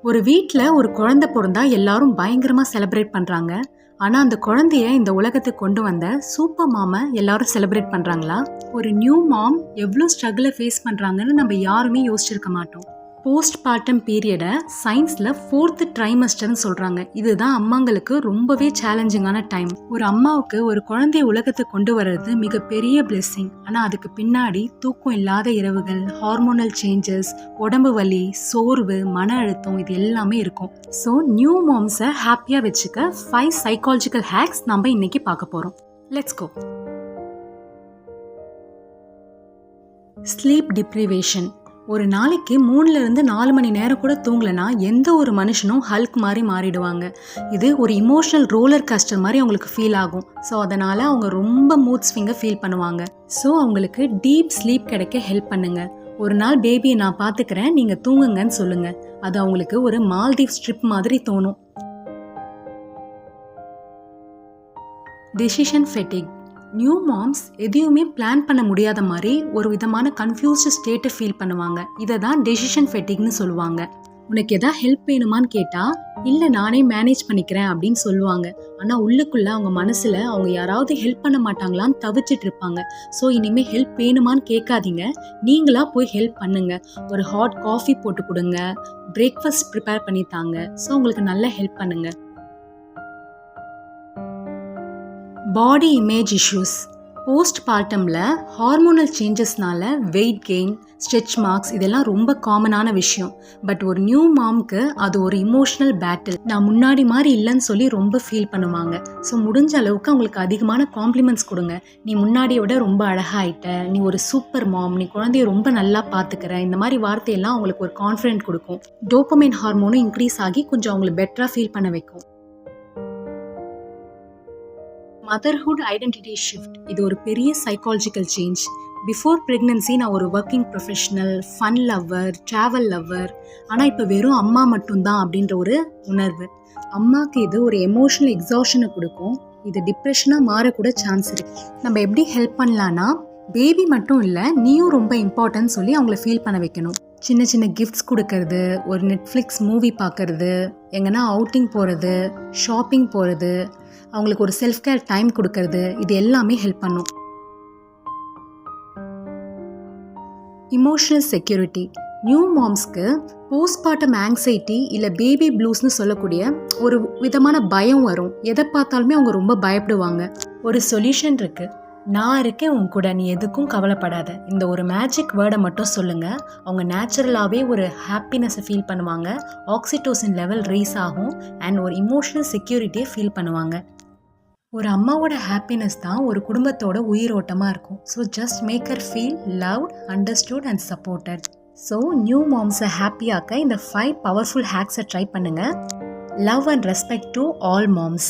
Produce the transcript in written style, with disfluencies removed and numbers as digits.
ஒரு வீட்ல ஒரு குழந்தை பிறந்தா எல்லாரும் பயங்கரமா செலிப்ரேட் பண்றாங்க. ஆனா அந்த குழந்தைய இந்த உலகத்துக்கு கொண்டு வந்த சூப்பர் மாம எல்லாரும் செலிப்ரேட் பண்றாங்களா? ஒரு நியூ மாம் எவ்வளோ ஸ்ட்ரகிளை ஃபேஸ் பண்றாங்கன்னு நம்ம யாருமே யோசிச்சிருக்க மாட்டோம். போஸ்ட் பார்ட்டம் பீரியடை சயின்ஸில் 4th ட்ரைமஸ்டர்னு சொல்கிறாங்க. இதுதான் அம்மாங்களுக்கு ரொம்பவே சேலஞ்சிங்கான டைம். ஒரு அம்மாவுக்கு ஒரு குழந்தைய உலகத்துக்கு கொண்டு வர்றது மிகப்பெரிய பிளெஸ்ஸிங். ஆனால் அதுக்கு பின்னாடி தூக்கம் இல்லாத இரவுகள், ஹார்மோனல் சேஞ்சஸ், உடம்பு வலி, சோர்வு, மன அழுத்தம் இது எல்லாமே இருக்கும். ஸோ நியூ மாம்ஸை ஹாப்பியாக வச்சுக்க 5 சைக்காலஜிக்கல் ஹேக்ஸ் நம்ம இன்னைக்கு பார்க்க போகிறோம். Let's go. Sleep deprivation. ஒரு நாளைக்கு 3லிருந்து 4 மணி நேரம் கூட தூங்கலைன்னா எந்த ஒரு மனுஷனும் ஹல்க் மாதிரி மாறிடுவாங்க. இது ஒரு இமோஷனல் ரோலர் காஸ்டர் மாதிரி அவங்களுக்கு ஃபீல் ஆகும். ஸோ அதனால் அவங்க ரொம்ப மூட் ஸ்விங்கை ஃபீல் பண்ணுவாங்க. ஸோ அவங்களுக்கு டீப் ஸ்லீப் கிடைக்க ஹெல்ப் பண்ணுங்க. ஒரு நாள் பேபியை நான் பார்த்துக்கிறேன், நீங்கள் தூங்குங்கன்னு சொல்லுங்கள். அது அவங்களுக்கு ஒரு மால்தீவ்ஸ் ட்ரிப் மாதிரி தோணும். டெசிஷன் ஃபெட்டிக். நியூ மாம்ஸ் எதையுமே பிளான் பண்ண முடியாத மாதிரி ஒரு விதமான கன்ஃபியூஸ்டு ஸ்டேட்டை ஃபீல் பண்ணுவாங்க. இதை தான் டெசிஷன் ஃபெட்டிக்னு சொல்லுவாங்க. உனக்கு எதாவது ஹெல்ப் வேணுமான்னு கேட்டால் இல்லை நானே மேனேஜ் பண்ணிக்கிறேன் அப்படின்னு சொல்லுவாங்க. ஆனால் உள்ளுக்குள்ளே அவங்க மனசில் அவங்க யாராவது ஹெல்ப் பண்ண மாட்டாங்களான்னு தவிச்சிட்டு இருப்பாங்க. ஸோ இனிமேல் ஹெல்ப் வேணுமான்னு கேட்காதீங்க, நீங்களாக போய் ஹெல்ப் பண்ணுங்க. ஒரு ஹாட் காஃபி போட்டு கொடுங்க, பிரேக்ஃபாஸ்ட் ப்ரிப்பேர் பண்ணி தாங்க. ஸோ உங்களுக்கு நல்ல ஹெல்ப் பண்ணுங்க. Body image issues. போஸ்ட் பார்ட்டமில் ஹார்மோனல் சேஞ்சஸ்னால வெயிட் கெயின், ஸ்ட்ரெச் மார்க்ஸ் இதெல்லாம் ரொம்ப காமனான விஷயம். பட் ஒரு நியூ மாம்க்கு அது ஒரு இமோஷனல் பேட்டில். நான் முன்னாடி மாதிரி இல்லைன்னு சொல்லி ரொம்ப ஃபீல் பண்ணுவாங்க. ஸோ முடிஞ்ச அளவுக்கு அவங்களுக்கு அதிகமான காம்ப்ளிமெண்ட்ஸ் கொடுங்க. நீ முன்னாடியை விட ரொம்ப அழகாயிட்ட, நீ ஒரு சூப்பர் மாம், நீ குழந்தைய ரொம்ப நல்லா பார்த்துக்கிற, இந்த மாதிரி வார்த்தையெல்லாம் அவங்களுக்கு ஒரு கான்ஃபிடென்ட் கொடுக்கும். டோபமைன் ஹார்மோனும் இன்க்ரீஸ் ஆகி கொஞ்சம் அவங்களுக்கு பெட்டராக ஃபீல் பண்ண வைக்கும். Motherhood identity shift. இது ஒரு பெரிய சைக்காலஜிக்கல் சேஞ்ச். பிஃபோர் ப்ரெக்னன்சி நான் ஒரு working professional, fun lover, travel lover. ஆனால் இப்போ வெறும் அம்மா மட்டும்தான் அப்படின்ற ஒரு உணர்வு. அம்மாவுக்கு இது ஒரு எமோஷனல் எக்ஸாஷனை கொடுக்கும். இது டிப்ரெஷனாக மாறக்கூட சான்ஸ் இருக்குது. நம்ம எப்படி ஹெல்ப் பண்ணலான்னா, பேபி மட்டும் இல்லை நீயும் ரொம்ப இம்பார்ட்டன்ட் சொல்லி அவங்கள ஃபீல் பண்ண வைக்கணும். சின்ன சின்ன கிஃப்ட்ஸ் கொடுக்கறது, ஒரு நெட்ஃப்ளிக்ஸ் மூவி பார்க்கறது, எங்கன்னா அவுட்டிங் போகிறது, ஷாப்பிங் போகிறது, அவங்களுக்கு ஒரு செல்ஃப் கேர் டைம் கொடுக்கறது, இது எல்லாமே ஹெல்ப் பண்ணும். Emotional security. நியூ மாம்ஸ்க்கு போஸ்ட்மார்ட்டம் ஆங்ஸைட்டி இல்லை பேபி ப்ளூஸ்னு சொல்லக்கூடிய ஒரு விதமான பயம் வரும். எதை பார்த்தாலுமே அவங்க ரொம்ப பயப்படுவாங்க. ஒரு சொல்யூஷன் இருக்குது. நான் இருக்கேன் உன் கூட, நீ எதுக்கும் கவலைப்படாத. இந்த ஒரு மேஜிக் வேர்டை மட்டும் சொல்லுங்கள். அவங்க நேச்சுரலாகவே ஒரு ஹாப்பினஸை ஃபீல் பண்ணுவாங்க. ஆக்சிடோசின் லெவல் ரைஸ் ஆகும் அண்ட் ஒரு இமோஷனல் செக்யூரிட்டியை ஃபீல் பண்ணுவாங்க. ஒரு அம்மாவோட ஹாப்பினஸ் தான் ஒரு குடும்பத்தோட உயிரோட்டமாக இருக்கும். So just make her feel loved, understood and supported. So new மாம்ஸை ஹாப்பியாக்க இந்த 5 பவர்ஃபுல் ஹேக்ஸை ட்ரை பண்ணுங்கள். Love and respect to all moms.